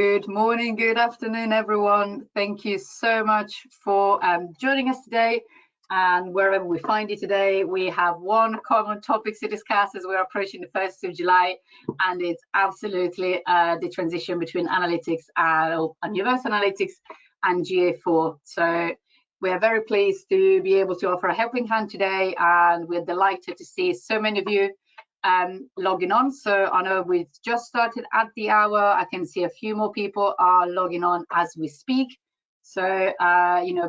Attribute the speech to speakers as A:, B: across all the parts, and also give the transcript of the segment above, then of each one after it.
A: Good morning, good afternoon, everyone. Thank you so much for joining us today. And wherever we find you today, we have one common topic to discuss as we're approaching the 1st of July, and it's absolutely the transition between analytics and universal analytics and GA4. So we are very pleased to be able to offer a helping hand today, and we're delighted to see so many of you logging on. So I know we've just started at the hour. I can see a few more people are logging on as we speak. So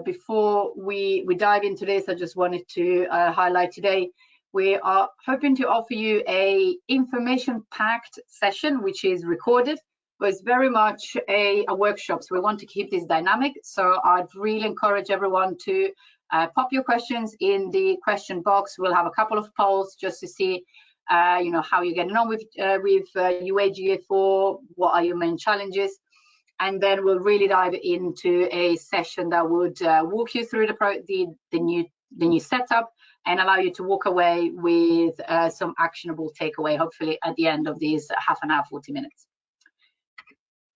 A: before we dive into this, I just wanted to highlight today we are hoping to offer you a information-packed session which is recorded, but it's very much a workshop, so we want to keep this dynamic. So I'd really encourage everyone to pop your questions in the question box. We'll have a couple of polls just to see how you're getting on with UA GA4, what are your main challenges, and then we'll really dive into a session that would walk you through the new setup and allow you to walk away with some actionable takeaway, hopefully at the end of these half an hour, 40 minutes.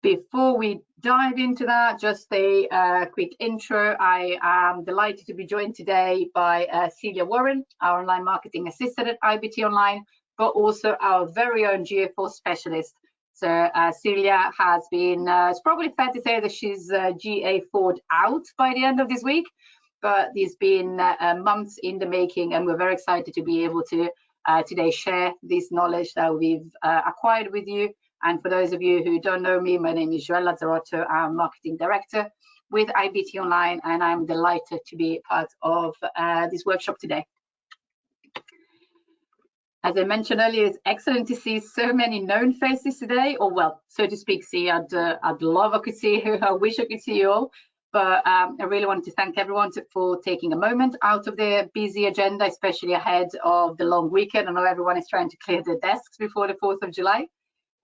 A: Before we dive into that, just a quick intro. I am delighted to be joined today by Celia Warren, our online marketing assistant at IBT Online, but also our very own GA4 specialist. So Celia has been, it's probably fair to say that she's GA4'd out by the end of this week, but there's been months in the making, and we're very excited to be able to today share this knowledge that we've acquired with you. And for those of you who don't know me, my name is Joelle Lazzarotto. I'm Marketing Director with IBT Online, and I'm delighted to be part of this workshop today. As I mentioned earlier, it's excellent to see so many known faces today, or well, so to speak. I'd love I could see you. I wish I could see you all, but I really wanted to thank everyone for taking a moment out of their busy agenda, especially ahead of the long weekend. I know everyone is trying to clear their desks before the 4th of July.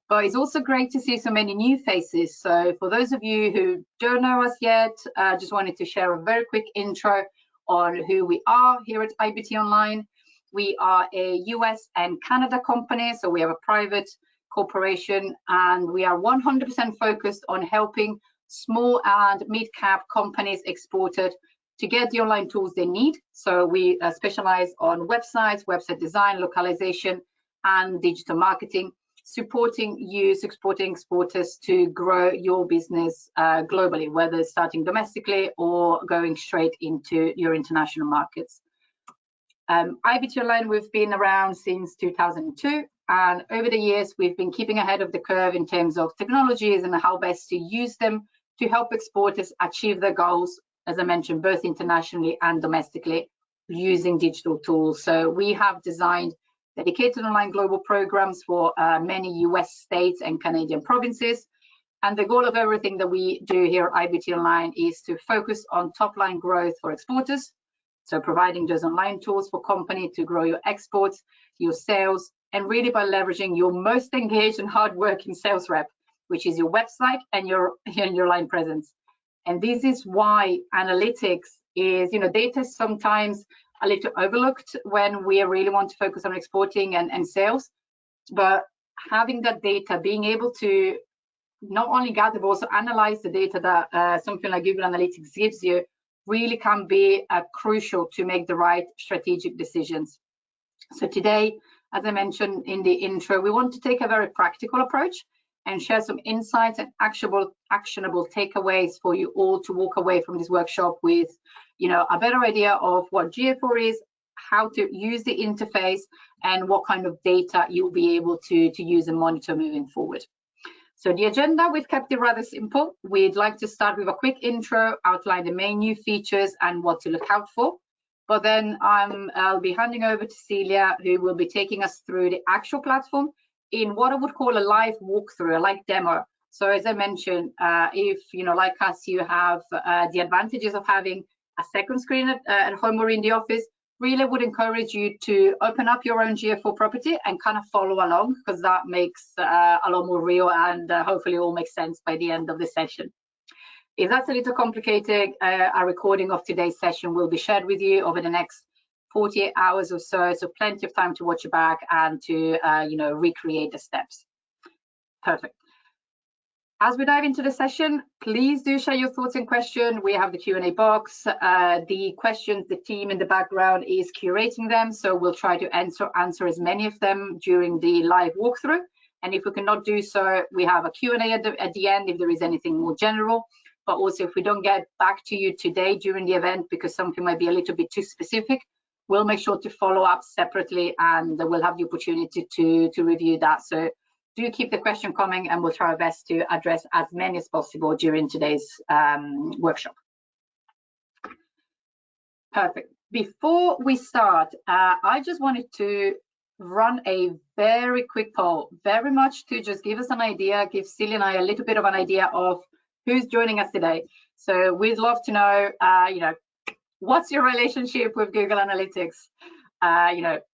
A: But it's also great to see so many new faces. So for those of you who don't know us yet, I just wanted to share a very quick intro on who we are here at IBT Online. We are a US and Canada company, so we have a private corporation, and we are 100% focused on helping small and mid-cap companies exported to get the online tools they need. So we specialize on websites, website design, localization, and digital marketing, supporting exporters to grow your business globally, whether starting domestically or going straight into your international markets. IBT Online, we've been around since 2002, and over the years we've been keeping ahead of the curve in terms of technologies and how best to use them to help exporters achieve their goals, as I mentioned, both internationally and domestically using digital tools. So we have designed dedicated online global programs for many US states and Canadian provinces. And the goal of everything that we do here at IBT Online is to focus on top line growth for exporters. So providing those online tools for company to grow your exports, your sales, and really by leveraging your most engaged and hardworking sales rep, which is your website and your line presence. And this is why analytics is, data is sometimes a little overlooked when we really want to focus on exporting and sales. But having that data, being able to not only gather but also analyze the data that something like Google Analytics gives you really can be crucial to make the right strategic decisions. So today, as I mentioned in the intro, we want to take a very practical approach and share some insights and actionable takeaways for you all to walk away from this workshop with a better idea of what GA4 is, how to use the interface, and what kind of data you'll be able to use and monitor moving forward. So the agenda, we've kept it rather simple. We'd like to start with a quick intro, outline the main new features and what to look out for. But then I'll be handing over to Celia, who will be taking us through the actual platform in what I would call a live walkthrough, a live demo. So as I mentioned, if, like us, you have the advantages of having a second screen at home or in the office, really would encourage you to open up your own GA4 property and kind of follow along, because that makes a lot more real and hopefully all makes sense by the end of the session. If that's a little complicated, a recording of today's session will be shared with you over the next 48 hours or so, so plenty of time to watch it back and to recreate the steps. Perfect. As we dive into the session, please do share your thoughts and questions. We have the Q&A box. The questions, the team in the background is curating them, so we'll try to answer as many of them during the live walkthrough. And if we cannot do so, we have a Q&A at the end if there is anything more general. But also, if we don't get back to you today during the event because something might be a little bit too specific, we'll make sure to follow up separately, and we'll have the opportunity to review that. So do keep the question coming, and we'll try our best to address as many as possible during today's workshop. Perfect. Before we start, I just wanted to run a very quick poll, very much to just give us an idea, give Celia and I a little bit of an idea of who's joining us today. So we'd love to know, what's your relationship with Google Analytics?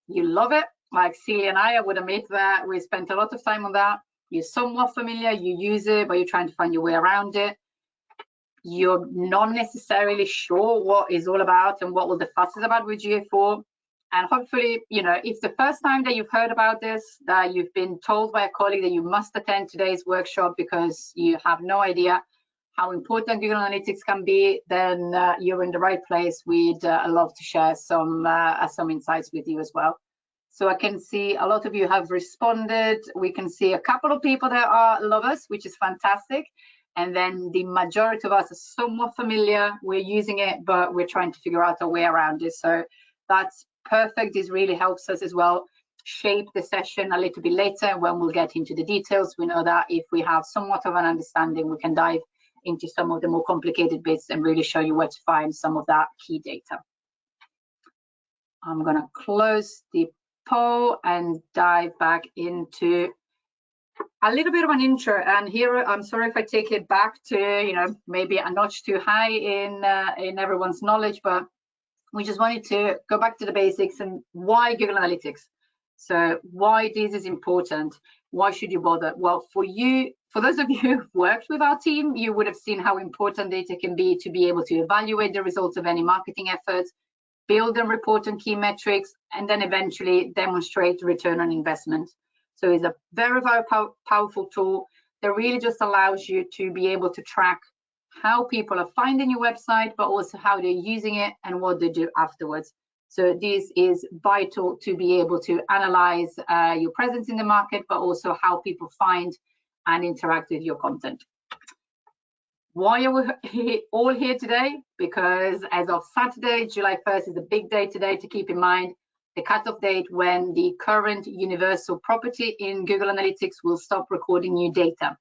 A: You love it. Like Celia and I would admit that we spent a lot of time on that. You're somewhat familiar, you use it, but you're trying to find your way around it. You're not necessarily sure what it's all about and what all the fuss is about with GA4. And hopefully, it's the first time that you've heard about this, that you've been told by a colleague that you must attend today's workshop because you have no idea how important Google Analytics can be, then you're in the right place. We'd love to share some insights with you as well. So I can see a lot of you have responded. We can see a couple of people that are lovers, which is fantastic. And then the majority of us are somewhat familiar. We're using it, but we're trying to figure out a way around it. So that's perfect. This really helps us as well shape the session a little bit later when we'll get into the details. We know that if we have somewhat of an understanding, we can dive into some of the more complicated bits and really show you where to find some of that key data. I'm going to close the poll and dive back into a little bit of an intro. And here, I'm sorry if I take it back to, maybe a notch too high in everyone's knowledge, but we just wanted to go back to the basics and why Google Analytics. So why this is important, why should you bother? Well, for those of you who've worked with our team, you would have seen how important data can be to be able to evaluate the results of any marketing efforts, build and report on key metrics, and then eventually demonstrate return on investment. So it's a very, very powerful tool that really just allows you to be able to track how people are finding your website, but also how they're using it and what they do afterwards. So this is vital to be able to analyze your presence in the market, but also how people find and interact with your content. Why are we all here today? Because as of Saturday, July 1st is a big day today to keep in mind, the cutoff date when the current universal property in Google Analytics will stop recording new data.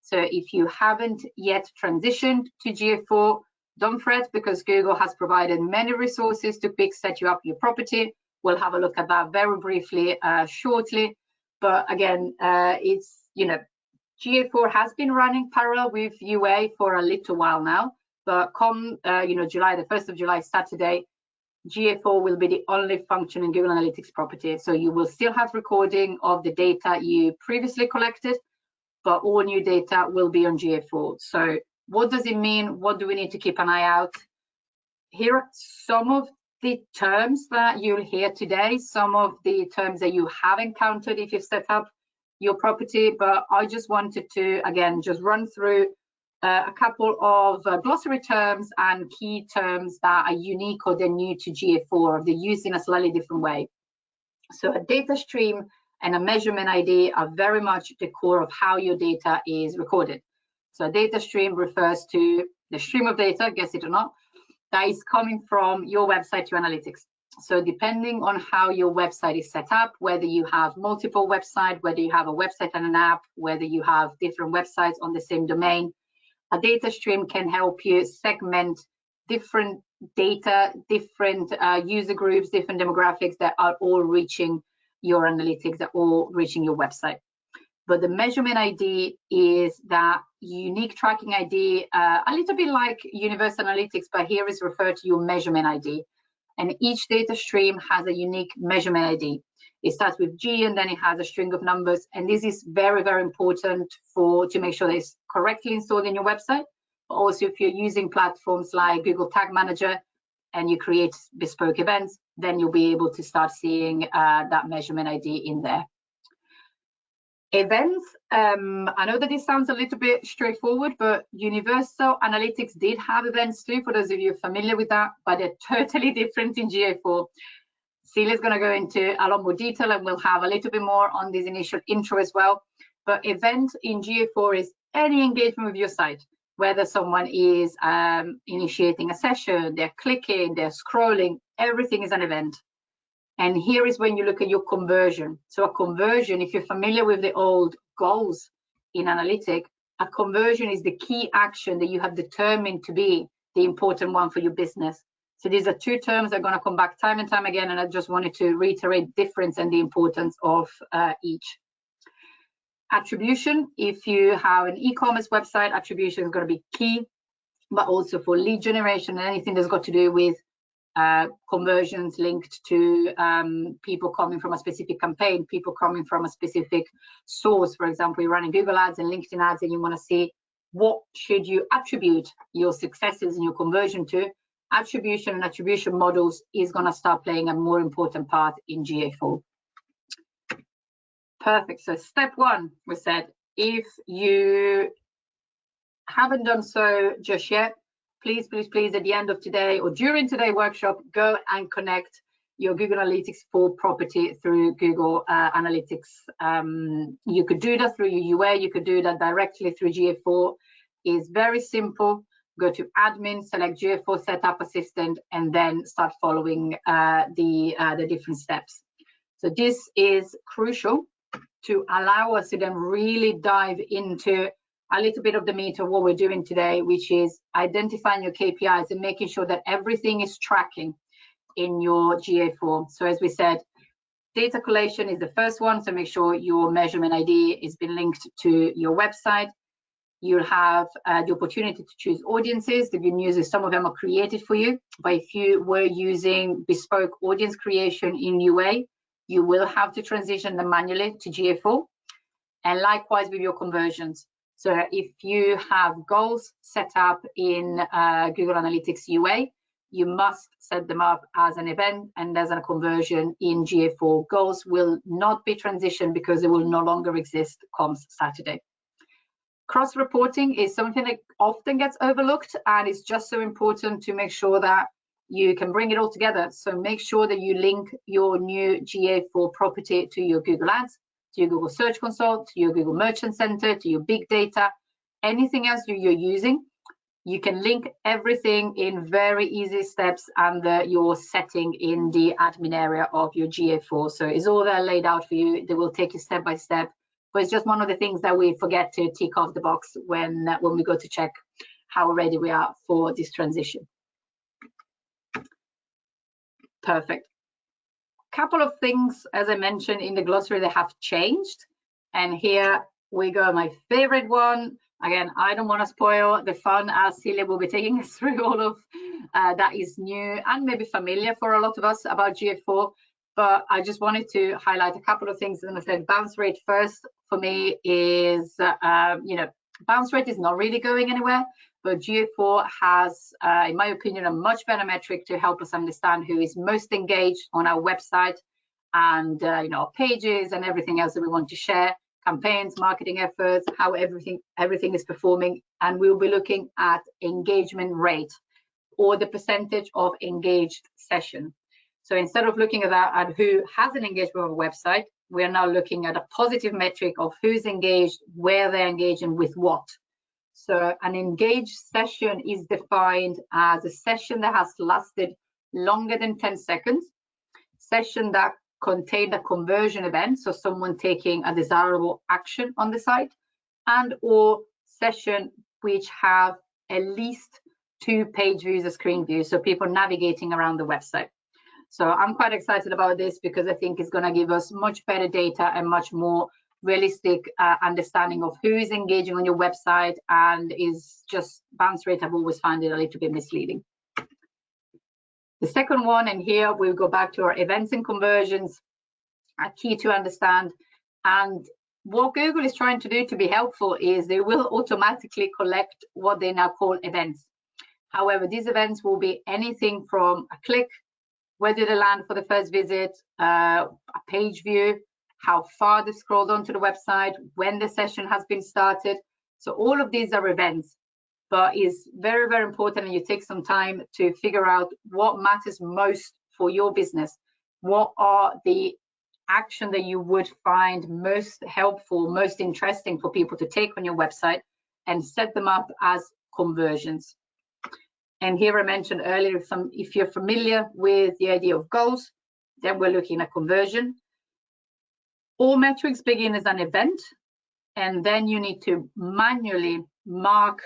A: So if you haven't yet transitioned to GA4, don't fret, because Google has provided many resources to quick set you up your property. We'll have a look at that very briefly shortly. But again, it's, GA4 has been running parallel with UA for a little while now, but come July, the 1st of July, Saturday, GA4 will be the only function in Google Analytics property. So you will still have recording of the data you previously collected, but all new data will be on GA4. So what does it mean? What do we need to keep an eye out? Here are some of the terms that you'll hear today, some of the terms that you have encountered if you've set up your property, but I just wanted to, again, just run through a couple of glossary terms and key terms that are unique or they're new to GA4, or they're used in a slightly different way. So a data stream and a measurement ID are very much the core of how your data is recorded. So a data stream refers to the stream of data, guess it or not, that is coming from your website to analytics. So depending on how your website is set up, whether you have multiple websites, whether you have a website and an app, whether you have different websites on the same domain, a data stream can help you segment different data, different user groups, different demographics that are all reaching your analytics, that are all reaching your website. But the measurement ID is that unique tracking ID, a little bit like Universal Analytics, but here is referred to your measurement ID. And each data stream has a unique measurement ID. It starts with G and then it has a string of numbers. And this is very, very important to make sure that it's correctly installed in your website. But also if you're using platforms like Google Tag Manager and you create bespoke events, then you'll be able to start seeing that measurement ID in there. Events, I know that this sounds a little bit straightforward, but Universal Analytics did have events too, for those of you familiar with that, but they're totally different in GA4. Celia's going to go into a lot more detail, and we'll have a little bit more on this initial intro as well. But event in GA4 is any engagement with your site, whether someone is initiating a session, they're clicking, they're scrolling, everything is an event. And here is when you look at your conversion. So a conversion, if you're familiar with the old goals in analytics, a conversion is the key action that you have determined to be the important one for your business. So these are two terms that are going to come back time and time again, and I just wanted to reiterate the difference and the importance of each. Attribution, if you have an e-commerce website, attribution is going to be key, but also for lead generation and anything that's got to do with conversions linked to people coming from a specific campaign, people coming from a specific source. For example, you're running Google ads and LinkedIn ads, and you want to see what should you attribute your successes and your conversion to. Attribution and attribution models is going to start playing a more important part in GA4. Perfect. So step one, we said, if you haven't done so just yet, please, please, please, at the end of today or during today's workshop, go and connect your Google Analytics for property through Google Analytics. You could do that through your UA. You could do that directly through GA4. It's very simple. Go to admin, select GA4 setup assistant, and then start following the different steps. So this is crucial to allow us to then really dive into a little bit of the meat of what we're doing today, which is identifying your KPIs and making sure that everything is tracking in your GA4. So as we said, data collation is the first one. So make sure your measurement ID has been linked to your website. You'll have the opportunity to choose audiences. The good news is some of them are created for you. But if you were using bespoke audience creation in UA, you will have to transition them manually to GA4. And likewise with your conversions. So if you have goals set up in Google Analytics UA, you must set them up as an event and as a conversion in GA4. Goals will not be transitioned because they will no longer exist come Saturday. Cross-reporting is something that often gets overlooked, and it's just so important to make sure that you can bring it all together. So make sure that you link your new GA4 property to your Google Ads, to your Google Search Console, to your Google Merchant Center, to your big data, anything else you're using. You can link everything in very easy steps under your setting in the admin area of your GA4. So it's all there laid out for you. They will take you step by step. But it's just one of the things that we forget to tick off the box when we go to check how ready we are for this transition. Perfect. Couple of things, as I mentioned in the glossary, that have changed. And here we go, my favorite one. Again, I don't want to spoil the fun, as Celia will be taking us through all of that is new and maybe familiar for a lot of us about GA4. But I just wanted to highlight a couple of things. And I said bounce rate first for me is, bounce rate is not really going anywhere. But GA4 has, in my opinion, a much better metric to help us understand who is most engaged on our website and our pages and everything else that we want to share, campaigns, marketing efforts, how everything is performing. And we'll be looking at engagement rate, or the percentage of engaged session. So instead of looking at who hasn't engaged with our website, we are now looking at a positive metric of who's engaged, where they're engaged, and with what. So an engaged session is defined as a session that has lasted longer than 10 seconds, session that contained a conversion event, so someone taking a desirable action on the site, and or session which have at least 2 page views or screen views, so people navigating around the website. So I'm quite excited about this because I think it's going to give us much better data and much more realistic understanding of who is engaging on your website, and is just bounce rate. I've always found it a little bit misleading. The second one, and here we'll go back to our events and conversions, are key to understand. And what Google is trying to do to be helpful is they will automatically collect what they now call events. However, these events will be anything from a click, where did they land for the first visit, a page view, how far they scrolled onto the website, when the session has been started. So all of these are events, but it's very, very important, and you take some time to figure out what matters most for your business. What are the action that you would find most helpful, most interesting for people to take on your website, and set them up as conversions. And here I mentioned earlier, if you're familiar with the idea of goals, then we're looking at conversion. All metrics begin as an event, and then you need to manually mark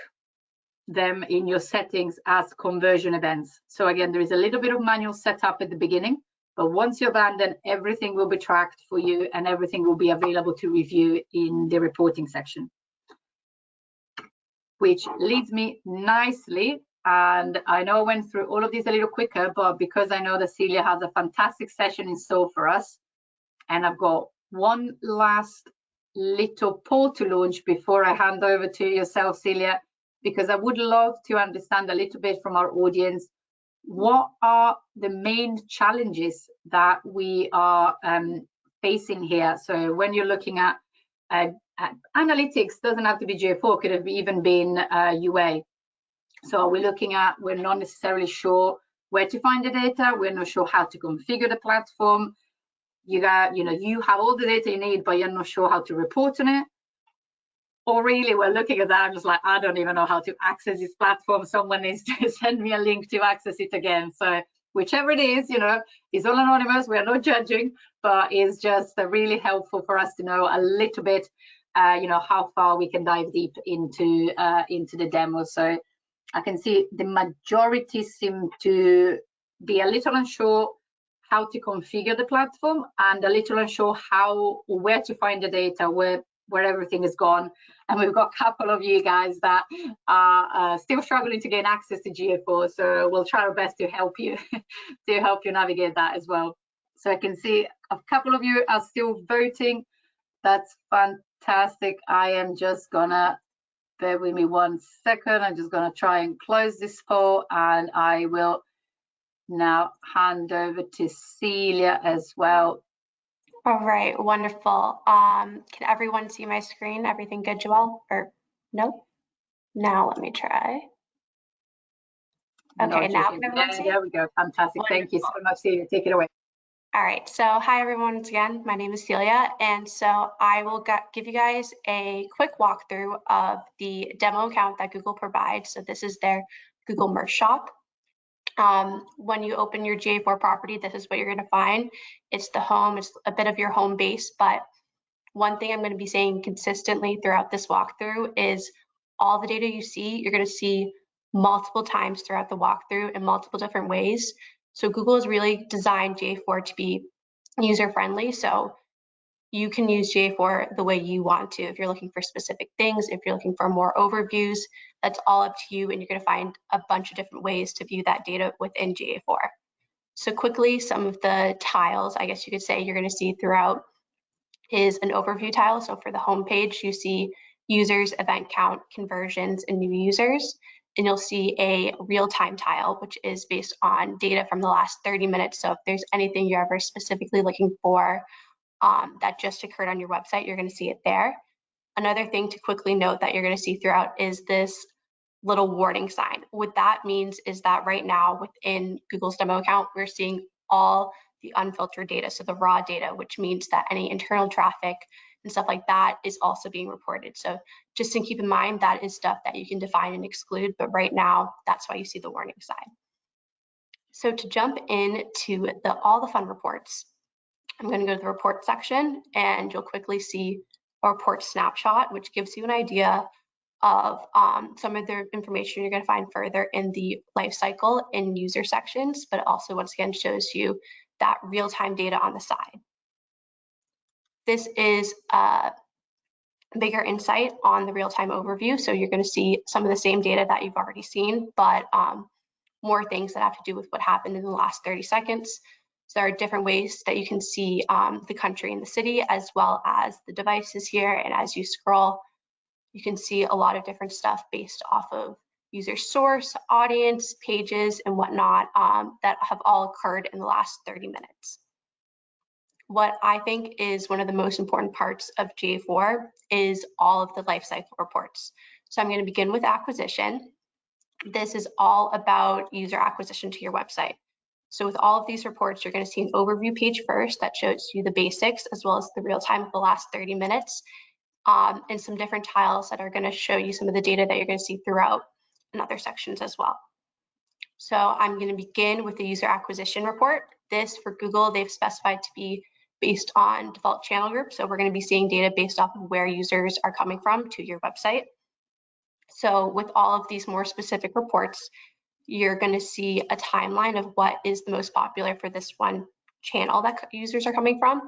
A: them in your settings as conversion events. So again, there is a little bit of manual setup at the beginning, but once you're done, then everything will be tracked for you and everything will be available to review in the reporting section. Which leads me nicely, and I know I went through all of these a little quicker, but because I know that Celia has a fantastic session in store for us, and I've got one last little poll to launch before I hand over to yourself, Celia, because I would love to understand a little bit from our audience, what are the main challenges that we are facing here? So when you're looking at analytics, doesn't have to be GA4, could have even been UA. So are we looking at, we're not necessarily sure where to find the data, we're not sure how to configure the platform, you have all the data you need, but you're not sure how to report on it. Or really, we're looking at that, I'm just like, I don't even know how to access this platform. Someone needs to send me a link to access it again. So whichever it is, it's all anonymous. We're not judging, but it's just really helpful for us to know a little bit, how far we can dive deep into the demo. So I can see the majority seem to be a little unsure how to configure the platform and a little unsure where to find the data, where everything is gone. And we've got a couple of you guys that are still struggling to gain access to GA4, so we'll try our best to help you navigate that as well. So I can see a couple of you are still voting. That's fantastic. I am just gonna, bear with me 1 second, I'm just gonna try and close this poll, and I will now hand over to Celia as well.
B: All right, wonderful. Can everyone see my screen? Everything good, Joelle? Or no? Now let me try. Okay, now can everyone see?
A: There we go. Fantastic. Wonderful. Thank you so much, Celia. Take it away.
B: All right, so hi everyone once again. My name is Celia, and so I will give you guys a quick walkthrough of the demo account that Google provides. So this is their Google Merch Shop. When you open your GA4 property, this is what you're going to find. It's the home, it's a bit of your home base, but one thing I'm going to be saying consistently throughout this walkthrough is all the data you see, you're going to see multiple times throughout the walkthrough in multiple different ways. So Google has really designed GA4 to be user-friendly, so you can use GA4 the way you want to. If you're looking for specific things, if you're looking for more overviews, that's all up to you, and you're going to find a bunch of different ways to view that data within GA4. So quickly, some of the tiles, I guess you could say, you're going to see throughout is an overview tile. So for the home page, you see users, event count, conversions, and new users. And you'll see a real-time tile, which is based on data from the last 30 minutes. So if there's anything you're ever specifically looking for that just occurred on your website, you're going to see it there. Another thing to quickly note that you're going to see throughout is this little warning sign. What that means is that right now within Google's demo account, we're seeing all the unfiltered data, so the raw data, which means that any internal traffic and stuff like that is also being reported. So just to keep in mind, that is stuff that you can define and exclude, but right now, that's why you see the warning sign. So to jump into all the fun reports, I'm going to go to the report section, and you'll quickly see a report snapshot, which gives you an idea of some of the information you're going to find further in the life cycle in user sections, but also once again shows you that real-time data on the side. This is a bigger insight on the real-time overview, so you're going to see some of the same data that you've already seen, but more things that have to do with what happened in the last 30 seconds. So there are different ways that you can see the country and the city, as well as the devices here, and as you scroll, you can see a lot of different stuff based off of user source, audience, pages, and whatnot that have all occurred in the last 30 minutes. what I think is one of the most important parts of GA4 is all of the lifecycle reports. So I'm going to begin with acquisition. This is all about user acquisition to your website. So with all of these reports, you're going to see an overview page first that shows you the basics as well as the real time of the last 30 minutes, and some different tiles that are going to show you some of the data that you're going to see throughout in other sections as well. So I'm going to begin with the user acquisition report. This for Google, they've specified to be based on default channel group. So we're going to be seeing data based off of where users are coming from to your website. So with all of these more specific reports, you're going to see a timeline of what is the most popular for this one channel that users are coming from,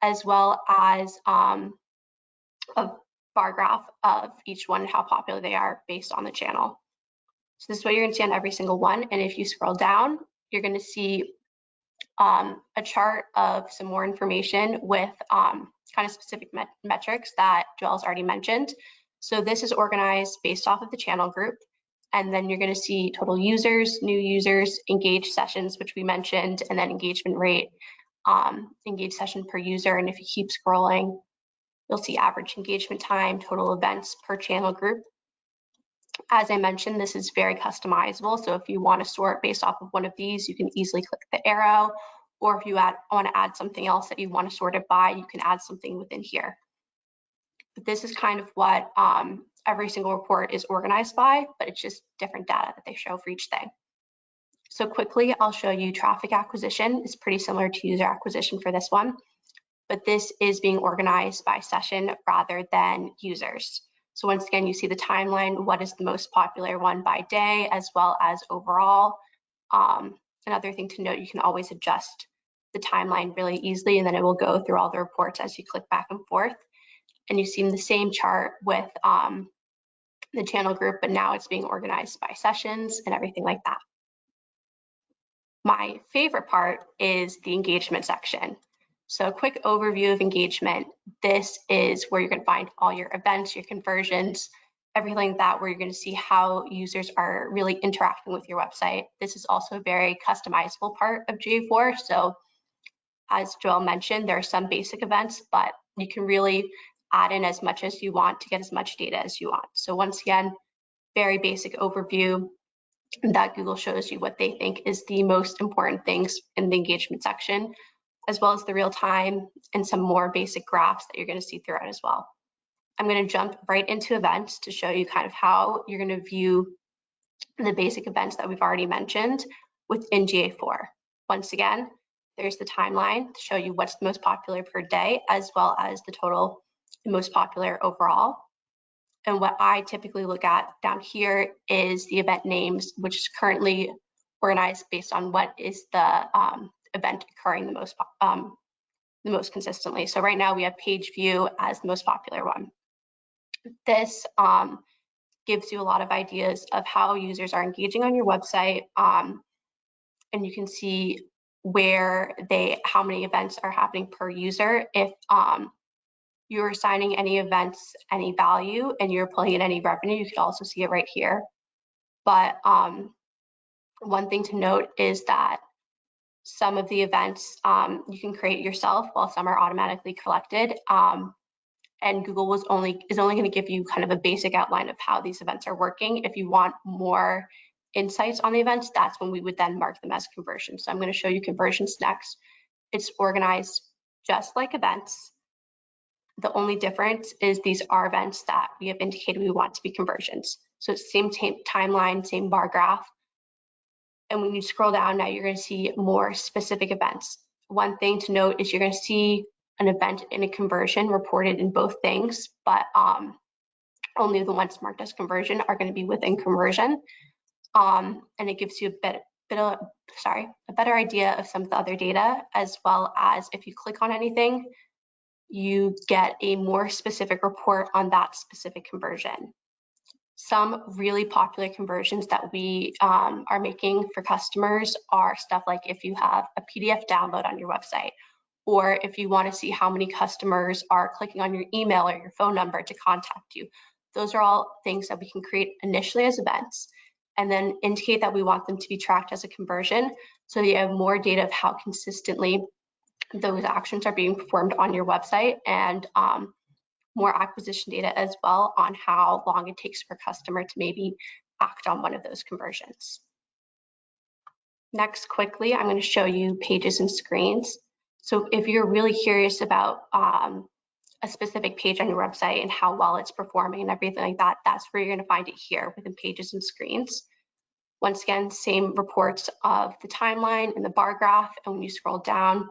B: as well as a bar graph of each one and how popular they are based on the channel. So this is what you're going to see on every single one. And if you scroll down, you're going to see a chart of some more information with kind of specific metrics that Joel's already mentioned. So this is organized based off of the channel group. And then you're going to see total users, new users, engaged sessions, which we mentioned, and then engagement rate, engaged session per user. And if you keep scrolling, you'll see average engagement time, total events per channel group. As I mentioned, this is very customizable. So if you want to sort based off of one of these, you can easily click the arrow. Or if you want to add something else that you want to sort it by, you can add something within here. But this is kind of what every single report is organized by, but it's just different data that they show for each thing. So quickly, I'll show you traffic acquisition. It's pretty similar to user acquisition for this one, but this is being organized by session rather than users. So once again, you see the timeline, what is the most popular one by day, as well as overall. Another thing to note, you can always adjust the timeline really easily, and then it will go through all the reports as you click back and forth. And you see the same chart with the channel group, but now it's being organized by sessions and everything like that. My favorite part is the engagement section. So a quick overview of engagement. This is where you're going to find all your events, your conversions, everything like that, where you're going to see how users are really interacting with your website. This is also a very customizable part of GA4. So as Joel mentioned, there are some basic events, but you can really add in as much as you want to get as much data as you want. So once again, very basic overview that Google shows you what they think is the most important things in the engagement section, as well as the real time and some more basic graphs that you're going to see throughout as well. I'm going to jump right into events to show you kind of how you're going to view the basic events that we've already mentioned within GA4. Once again, there's the timeline to show you what's the most popular per day, as well as the total and most popular overall. And what I typically look at down here is the event names, which is currently organized based on what is the event occurring the most consistently. So right now we have page view as the most popular one. This gives you a lot of ideas of how users are engaging on your website, and you can see where how many events are happening per user. If you're assigning any events any value and you're pulling in any revenue, you could also see it right here. But one thing to note is that some of the events you can create yourself, while some are automatically collected. And Google is only going to give you kind of a basic outline of how these events are working. If you want more insights on the events, that's when we would then mark them as conversions. So I'm going to show you conversions next. It's organized just like events. The only difference is these are events that we have indicated we want to be conversions. So it's same timeline, same bar graph. And when you scroll down now, you're going to see more specific events. One thing to note is you're going to see an event and a conversion reported in both things, but only the ones marked as conversion are going to be within conversion. And it gives you a better idea of some of the other data, as well as if you click on anything, you get a more specific report on that specific conversion. Some really popular conversions that we are making for customers are stuff like if you have a PDF download on your website, or if you want to see how many customers are clicking on your email or your phone number to contact you. Those are all things that we can create initially as events and then indicate that we want them to be tracked as a conversion, so that you have more data of how consistently those actions are being performed on your website, and more acquisition data as well on how long it takes for a customer to maybe act on one of those conversions. Next, quickly, I'm going to show you pages and screens. So if you're really curious about a specific page on your website and how well it's performing and everything like that, that's where you're going to find it here within pages and screens. Once again, same reports of the timeline and the bar graph, and when you scroll down,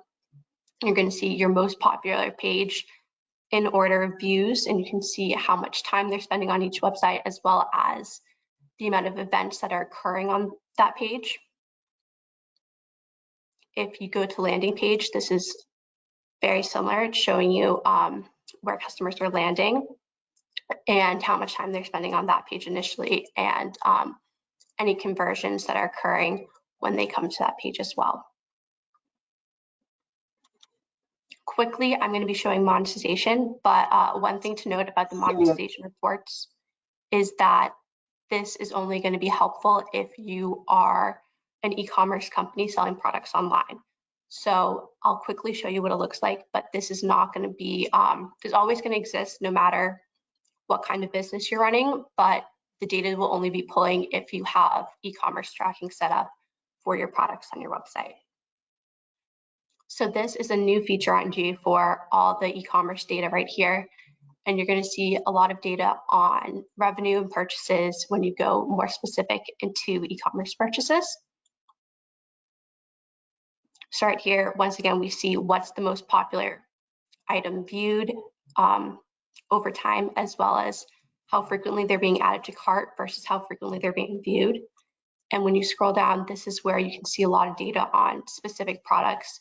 B: you're going to see your most popular page in order of views, and you can see how much time they're spending on each website, as well as the amount of events that are occurring on that page. If you go to landing page, this is very similar. It's showing you where customers are landing and how much time they're spending on that page initially, and any conversions that are occurring when they come to that page as well. Quickly, I'm going to be showing monetization, but one thing to note about the monetization reports is that this is only going to be helpful if you are an e-commerce company selling products online. So I'll quickly show you what it looks like, but this is not going to be, it's always going to exist no matter what kind of business you're running, but the data will only be pulling if you have e-commerce tracking set up for your products on your website. So this is a new feature on GA4, all the e-commerce data right here. And you're going to see a lot of data on revenue and purchases when you go more specific into e-commerce purchases. So right here, once again, we see what's the most popular item viewed over time, as well as how frequently they're being added to cart versus how frequently they're being viewed. And when you scroll down, this is where you can see a lot of data on specific products,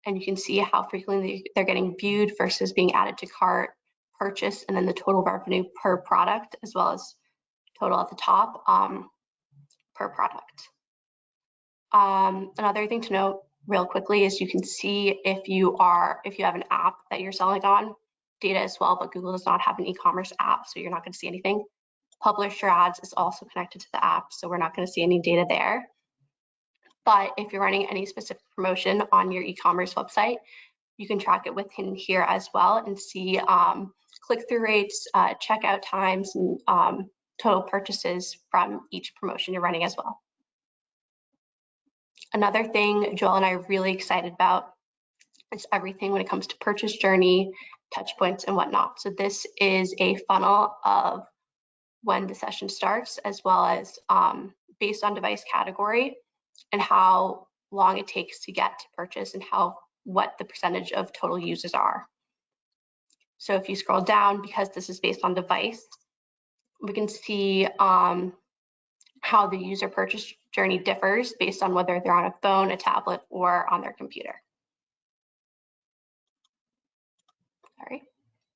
B: and you can see how frequently they're getting viewed versus being added to cart, purchase, and then the total revenue per product, as well as total at the top per product. Another thing to note real quickly is you can see if you have an app that you're selling on, data as well, but Google does not have an e-commerce app, so you're not going to see anything. Publisher ads is also connected to the app, so we're not going to see any data there. But if you're running any specific promotion on your e-commerce website, you can track it within here as well and see click-through rates, checkout times, and total purchases from each promotion you're running as well. Another thing Joel and I are really excited about is everything when it comes to purchase journey, touch points, and whatnot. So this is a funnel of when the session starts, as well as based on device category and how long it takes to get to purchase and what the percentage of total users are. So if you scroll down, because this is based on device, we can see how the user purchase journey differs based on whether they're on a phone, a tablet, or on their computer.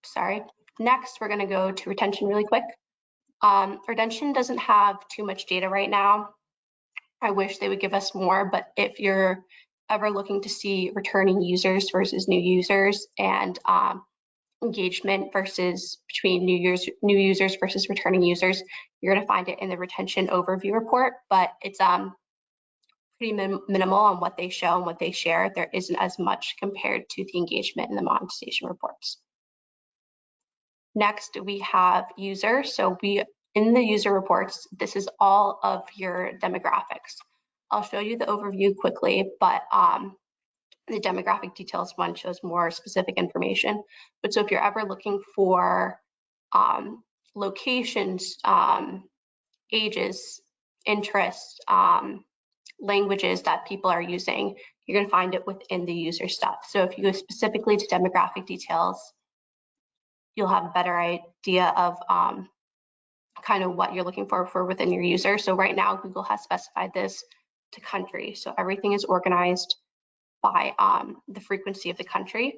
B: Sorry. Next, we're going to go to retention really quick. Retention doesn't have too much data right now. I wish they would give us more, but if you're ever looking to see returning users versus new users and engagement versus between new users versus returning users, you're going to find it in the retention overview report, but it's pretty minimal on what they show and what they share. There isn't as much compared to the engagement in the monetization reports. Next, we have users. So in the user reports, this is all of your demographics. I'll show you the overview quickly, but the demographic details one shows more specific information. But so if you're ever looking for locations, ages, interests, languages that people are using, you're going to find it within the user stuff. So if you go specifically to demographic details, you'll have a better idea of kind of what you're looking for within your user. So right now, Google has specified this to country. So everything is organized by the frequency of the country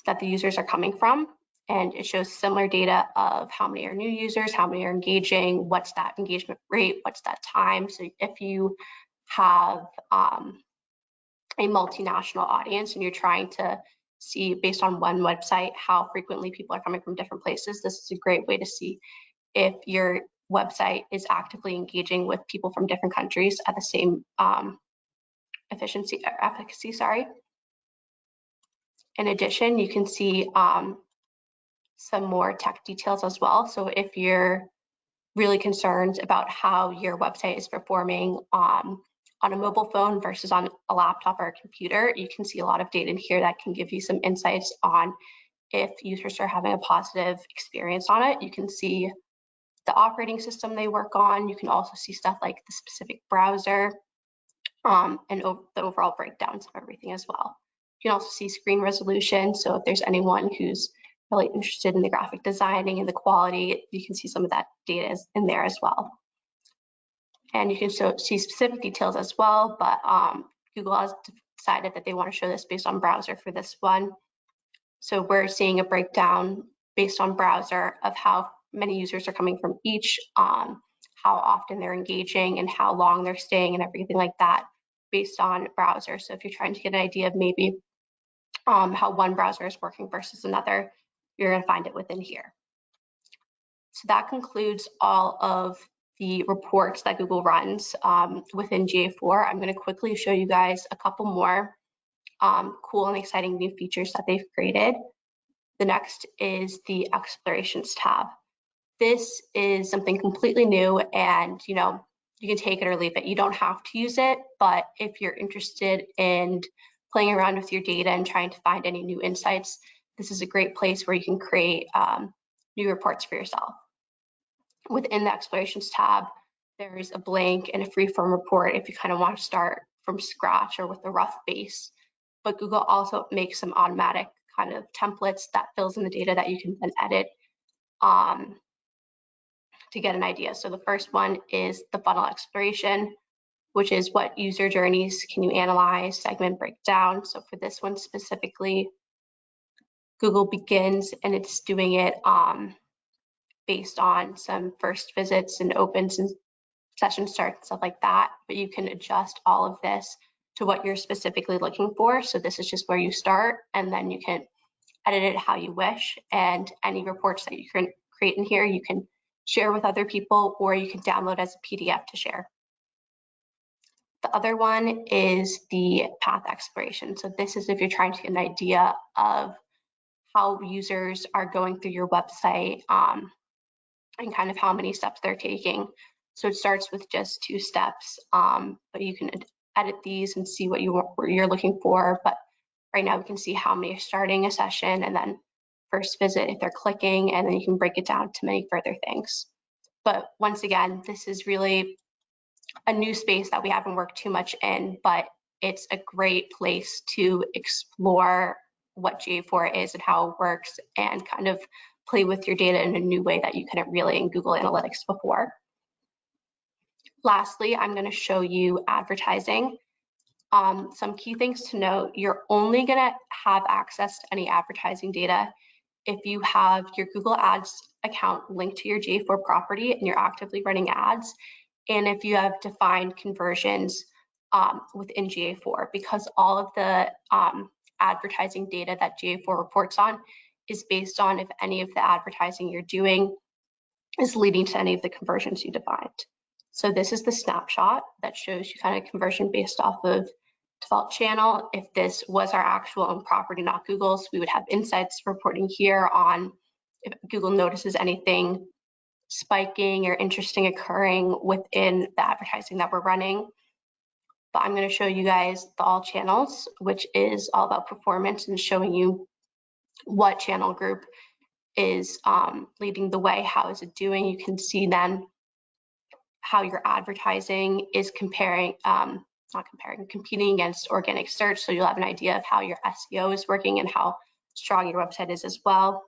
B: that the users are coming from. And it shows similar data of how many are new users, how many are engaging, what's that engagement rate, what's that time. So if you have a multinational audience and you're trying to see based on one website how frequently people are coming from different places, this is a great way to see if your website is actively engaging with people from different countries at the same efficacy. In addition, you can see some more tech details as well. So if you're really concerned about how your website is performing on a mobile phone versus on a laptop or a computer, you can see a lot of data in here that can give you some insights on if users are having a positive experience on it. You can see the operating system they work on. You can also see stuff like the specific browser and the overall breakdowns of everything as well. You can also see screen resolution. So if there's anyone who's really interested in the graphic designing and the quality, you can see some of that data in there as well. And you can see specific details as well, but Google has decided that they want to show this based on browser for this one. So we're seeing a breakdown based on browser of how many users are coming from each, how often they're engaging and how long they're staying and everything like that based on browser. So if you're trying to get an idea of maybe how one browser is working versus another, you're going to find it within here. So that concludes all of the reports that Google runs within GA4. I'm going to quickly show you guys a couple more cool and exciting new features that they've created. The next is the explorations tab. This is something completely new, and you can take it or leave it. You don't have to use it, but if you're interested in playing around with your data and trying to find any new insights, this is a great place where you can create new reports for yourself. Within the explorations tab, there's a blank and a free-form report if you kind of want to start from scratch or with a rough base. But Google also makes some automatic kind of templates that fills in the data that you can then edit to get an idea. So the first one is the funnel exploration, which is what user journeys can you analyze, segment, break down. So for this one specifically, Google begins and it's doing it based on some first visits and opens and session starts and stuff like that. But you can adjust all of this to what you're specifically looking for. So this is just where you start, and then you can edit it how you wish. And any reports that you can create in here, you can share with other people, or you can download as a PDF to share. The other one is the path exploration. So this is if you're trying to get an idea of how users are going through your website and kind of how many steps they're taking. So it starts with just 2 steps, but you can edit these and see what you're looking for. But right now we can see how many are starting a session, and then first visit if they're clicking, and then you can break it down to many further things. But once again, this is really a new space that we haven't worked too much in, but it's a great place to explore what GA4 is and how it works, and kind of play with your data in a new way that you couldn't really in Google Analytics before. Lastly, I'm going to show you advertising. Some key things to note: you're only going to have access to any advertising data if you have your Google Ads account linked to your GA4 property and you're actively running ads, and if you have defined conversions within GA4, because all of the advertising data that GA4 reports on is based on if any of the advertising you're doing is leading to any of the conversions you defined. So this is the snapshot that shows you kind of conversion based off of default channel. If this was our actual own property, not Google's, we would have insights reporting here on if Google notices anything spiking or interesting occurring within the advertising that we're running. But I'm going to show you guys the all channels, which is all about performance and showing you what channel group is leading the way, how is it doing. You can see then how your advertising is competing against organic search. So you'll have an idea of how your SEO is working and how strong your website is as well.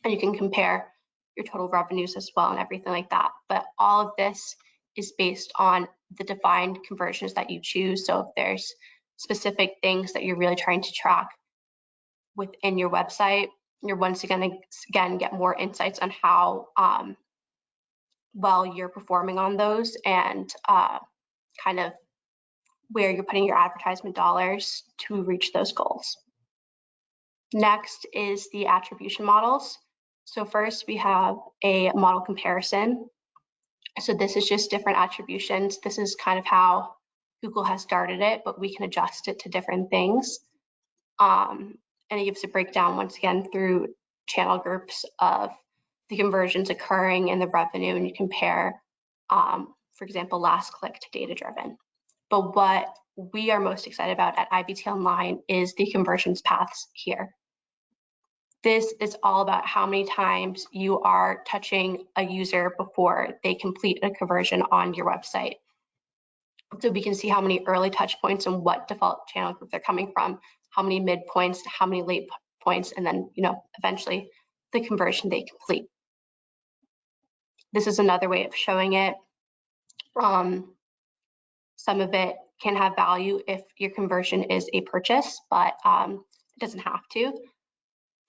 B: And you can compare your total revenues as well and everything like that. But all of this is based on the defined conversions that you choose. So if there's specific things that you're really trying to track within your website, you're once again get more insights on how well you're performing on those, and kind of where you're putting your advertisement dollars to reach those goals. Next is the attribution models. So first we have a model comparison. So this is just different attributions. This is kind of how Google has started it, but we can adjust it to different things. And it gives a breakdown once again through channel groups of the conversions occurring and the revenue, and you compare, for example, last click to data driven. But what we are most excited about at IBT Online is the conversions paths here. This is all about how many times you are touching a user before they complete a conversion on your website. So we can see how many early touch points and what default channel group they're coming from, how many mid points, how many late points, and then, eventually the conversion they complete. This is another way of showing it. Some of it can have value if your conversion is a purchase, but it doesn't have to.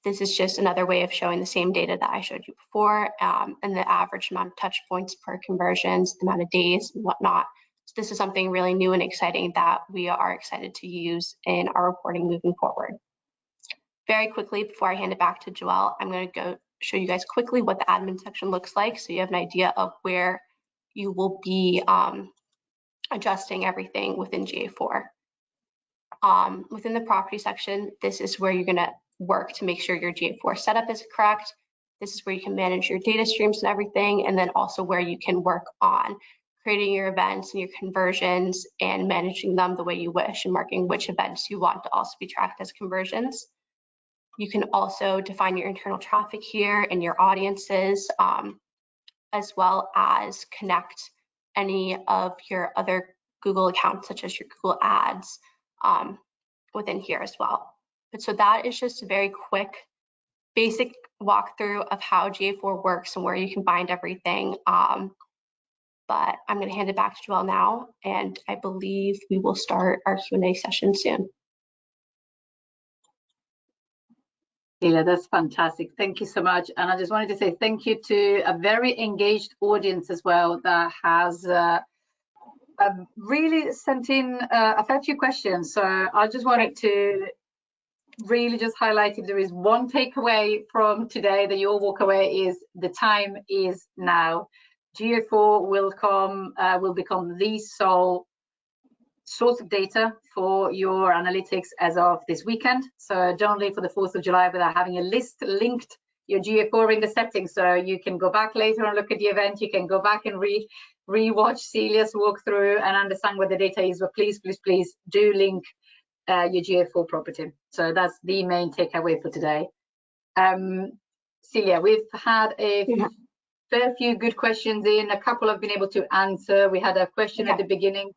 B: This is just another way of showing the same data that I showed you before, and the average amount of touch points per conversions, the amount of days and whatnot. So this is something really new and exciting that we are excited to use in our reporting moving forward. Very quickly, before I hand it back to Joelle, I'm going to go show you guys quickly what the admin section looks like, so you have an idea of where you will be adjusting everything within GA4. Within the property section, this is where you're going to work to make sure your GA4 setup is correct. This is where you can manage your data streams and everything, and then also where you can work on creating your events and your conversions and managing them the way you wish and marking which events you want to also be tracked as conversions. You can also define your internal traffic here and your audiences, as well as connect any of your other Google accounts, such as your Google Ads, within here as well. But so that is just a very quick, basic walkthrough of how GA4 works and where you can find everything. But I'm going to hand it back to Joelle now, and I believe we will start our Q&A session soon.
A: Yeah, that's fantastic. Thank you so much. And I just wanted to say thank you to a very engaged audience as well that has really sent in a fair few questions. So I just wanted to really just highlight, if there is one takeaway from today that you all walk away, is the time is now. GA4 will become the sole source of data for your analytics as of this weekend. So don't leave for the 4th of July without having a list linked your GA4 in the settings, so you can go back later and look at the event. You can go back and re-watch Celia's walkthrough and understand where the data is. But please, please, please do link your GA4 property. So that's the main takeaway for today. Celia, we've had a fair few good questions in. A couple I've been able to answer. We had a question at the beginning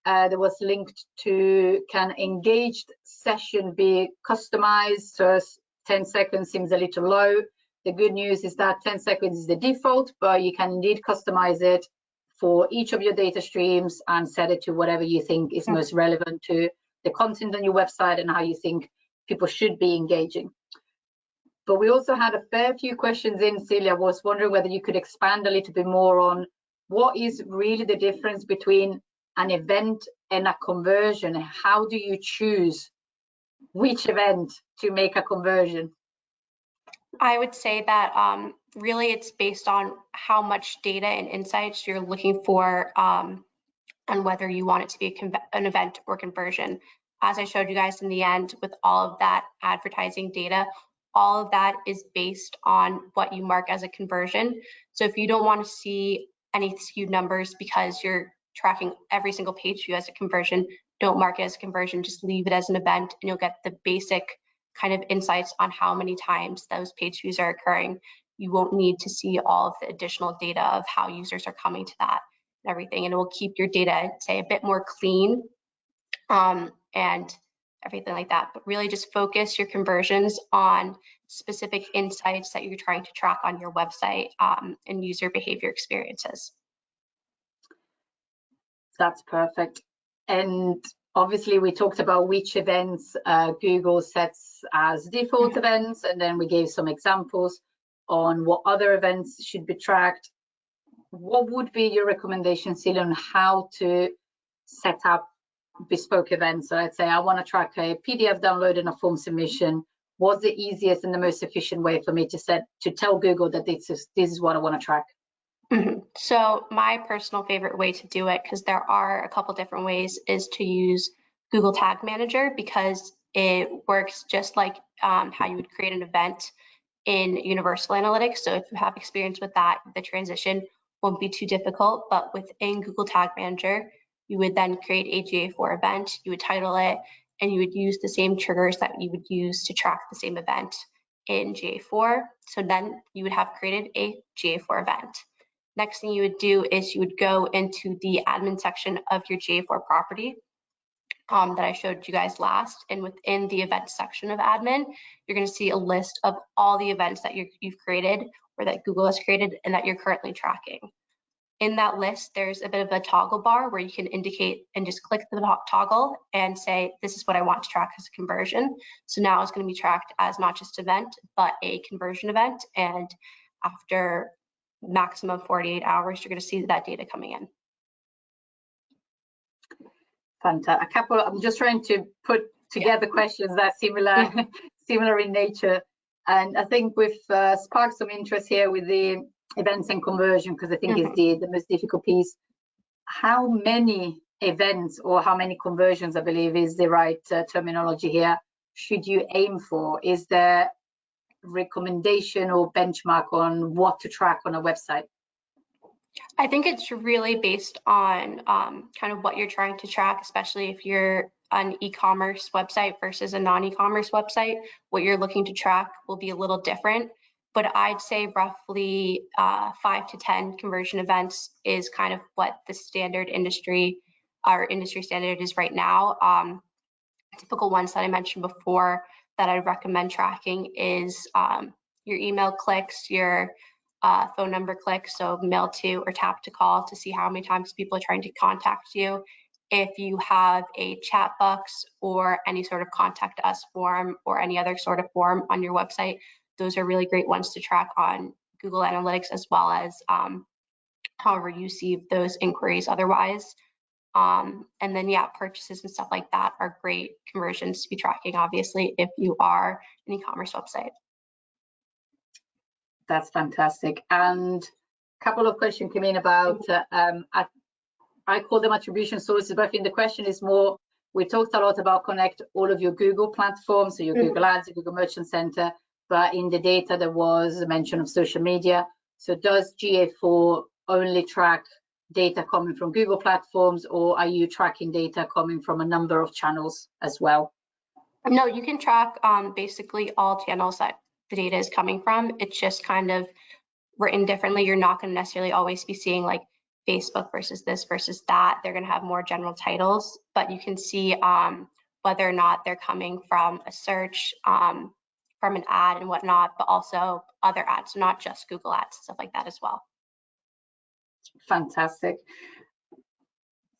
A: that was linked to, can engaged session be customized? So 10 seconds seems a little low. The good news is that 10 seconds is the default, but you can indeed customize it for each of your data streams and set it to whatever you think is most relevant to the content on your website and how you think people should be engaging. But we also had a fair few questions in. Celia was wondering whether you could expand a little bit more on what is really the difference between an event and a conversion. How do you choose which event to make a conversion?
B: I would say that really it's based on how much data and insights you're looking for, and whether you want it to be an event or conversion. As I showed you guys in the end, with all of that advertising data, all of that is based on what you mark as a conversion. So if you don't want to see any skewed numbers because you're tracking every single page view as a conversion, don't mark it as a conversion, just leave it as an event, and you'll get the basic kind of insights on how many times those page views are occurring. You won't need to see all of the additional data of how users are coming to that and everything, and it will keep your data, say, a bit more clean, and everything like that. But really just focus your conversions on specific insights that you're trying to track on your website, and user behavior experiences.
A: That's perfect. And obviously we talked about which events Google sets as default events, and then we gave some examples on what other events should be tracked. What would be your recommendation, Celia, on how to set up bespoke events? So let's say I want to track a PDF download and a form submission. What's the easiest and the most efficient way for me to tell Google that this is what I want to track?
B: So my personal favorite way to do it, because there are a couple different ways, is to use Google Tag Manager, because It works just like how you would create an event in Universal Analytics. So if you have experience with that, the transition won't be too difficult. But within Google Tag Manager, you would then create a GA4 event, you would title it, and you would use the same triggers that you would use to track the same event in GA4. So then you would have created a GA4 event. Next thing you would do is you would go into the admin section of your GA4 property that I showed you guys last. And within the event section of admin, you're going to see a list of all the events that you've created or that Google has created and that you're currently tracking. In that list, there's a bit of a toggle bar where you can indicate and just click the toggle and say, this is what I want to track as a conversion. So now it's going to be tracked as not just event, but a conversion event. And after maximum 48 hours, you're going to see that data coming in.
A: Fantastic. I'm just trying to put together questions that are similar in nature. And I think we've sparked some interest here with the events and conversion, because I think it's the most difficult piece. How many events or how many conversions, I believe is the right terminology here, should you aim for? Is there recommendation or benchmark on what to track on a website?
B: I think it's really based on kind of what you're trying to track, especially if you're an e-commerce website versus a non-e-commerce website. What you're looking to track will be a little different, but I'd say roughly 5 to 10 conversion events is kind of what the standard industry standard is right now. Typical ones that I mentioned before that I'd recommend tracking is your email clicks, your phone number clicks, so mail to or tap to call to see how many times people are trying to contact you. If you have a chat box or any sort of contact us form or any other sort of form on your website, those are really great ones to track on Google Analytics, as well as however you see those inquiries otherwise. And then, yeah, purchases and stuff like that are great conversions to be tracking, obviously, if you are an e-commerce website.
A: That's fantastic. And a couple of questions came in about, I call them attribution sources, but I think the question is more, we talked a lot about connect all of your Google platforms, so your Google Ads, your Google Merchant Center, but in the data there was a mention of social media. So does GA4 only track data coming from Google platforms, or are you tracking data coming from a number of channels as well?
B: No, you can track basically all channels that the data is coming from. It's just kind of written differently. You're not going to necessarily always be seeing like Facebook versus this versus that. They're going to have more general titles, but you can see whether or not they're coming from a search, from an ad and whatnot, but also other ads, so not just Google ads, stuff like that as well.
A: Fantastic.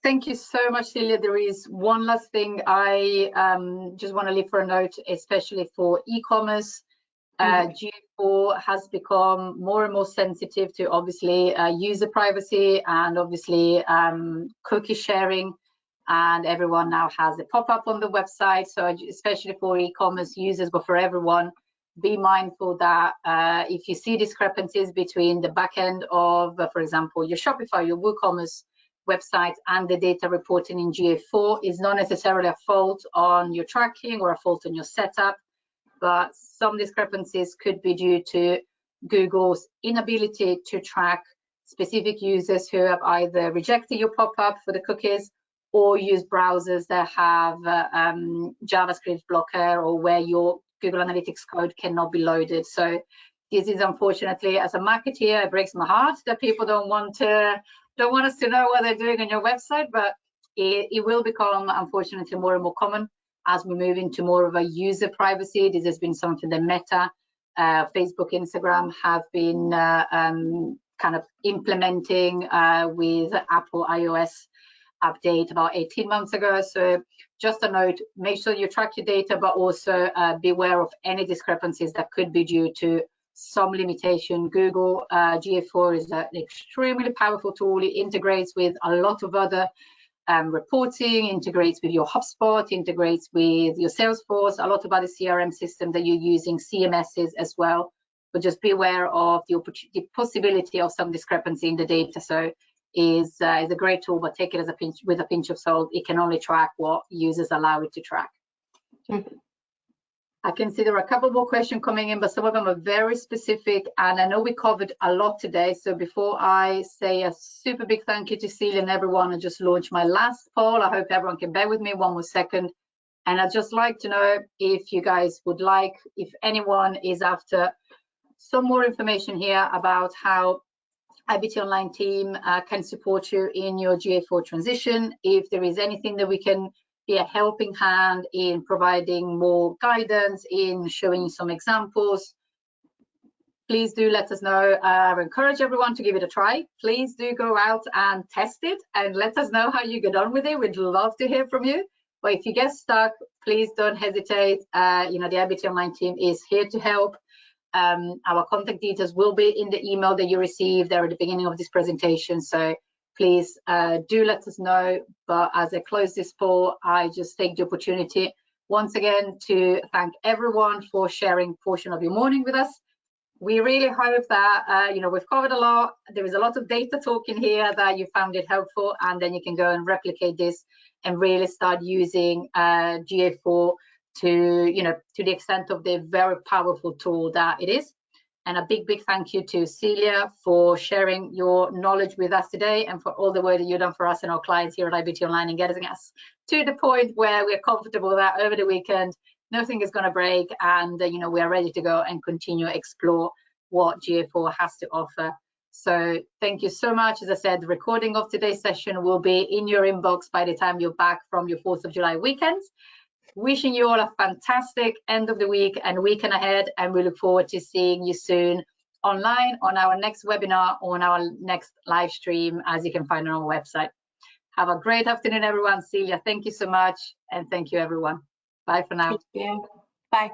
A: Thank you so much, Celia. There is one last thing I just want to leave for a note, especially for e-commerce. GA4 has become more and more sensitive to obviously user privacy and obviously cookie sharing, and everyone now has a pop-up on the website. So especially for e-commerce users, but for everyone, be mindful that if you see discrepancies between the back end of, for example, your Shopify, your WooCommerce website and the data reporting in GA4, is not necessarily a fault on your tracking or a fault on your setup, but some discrepancies could be due to Google's inability to track specific users who have either rejected your pop-up for the cookies or use browsers that have JavaScript blocker, or where your Google Analytics code cannot be loaded. So this is, unfortunately, as a marketeer, it breaks my heart that people don't want us to know what they're doing on your website, but it will become, unfortunately, more and more common as we move into more of a user privacy. This has been something that Meta, Facebook, Instagram have been kind of implementing with Apple iOS update about 18 months ago. So just a note, make sure you track your data, but also beware of any discrepancies that could be due to some limitation. Google GA4 is an extremely powerful tool. It integrates with a lot of other reporting, integrates with your HubSpot, integrates with your Salesforce, a lot of other CRM systems that you're using, CMSs as well. But just be aware of the possibility of some discrepancy in the data. So is a great tool, but take it as with a pinch of salt. It can only track what users allow it to track. I can see there are a couple more questions coming in, but some of them are very specific, and I know we covered a lot today. So before I say a super big thank you to Celia and everyone, I just launched my last poll. I hope everyone can bear with me one more second. And I'd just like to know if you guys would like, if anyone is after some more information here about how IBT Online team can support you in your GA4 transition, if there is anything that we can be a helping hand in providing more guidance, in showing you some examples, please do let us know. I encourage everyone to give it a try. Please do go out and test it and let us know how you get on with it. We'd love to hear from you. But if you get stuck, please don't hesitate. You know, the IBT Online team is here to help. Our contact details will be in the email that you received there at the beginning of this presentation. So please do let us know. But as I close this poll, I just take the opportunity once again to thank everyone for sharing a portion of your morning with us. We really hope that, you know, we've covered a lot. There is a lot of data talking here that you found it helpful, and then you can go and replicate this and really start using GA4 to, you know, to the extent of the very powerful tool that it is. And a big, big thank you to Celia for sharing your knowledge with us today, and for all the work that you've done for us and our clients here at IBT Online and getting us to the point where we're comfortable that over the weekend, nothing is going to break, and you know, we are ready to go and continue to explore what GA4 has to offer. So thank you so much. As I said, the recording of today's session will be in your inbox by the time you're back from your 4th of July weekend. Wishing you all a fantastic end of the week and weekend ahead, and we look forward to seeing you soon online on our next webinar or on our next live stream, as you can find on our website. Have a great afternoon, everyone. Celia, thank you so much, and thank you, everyone. Bye for now.
B: Thank you. Bye.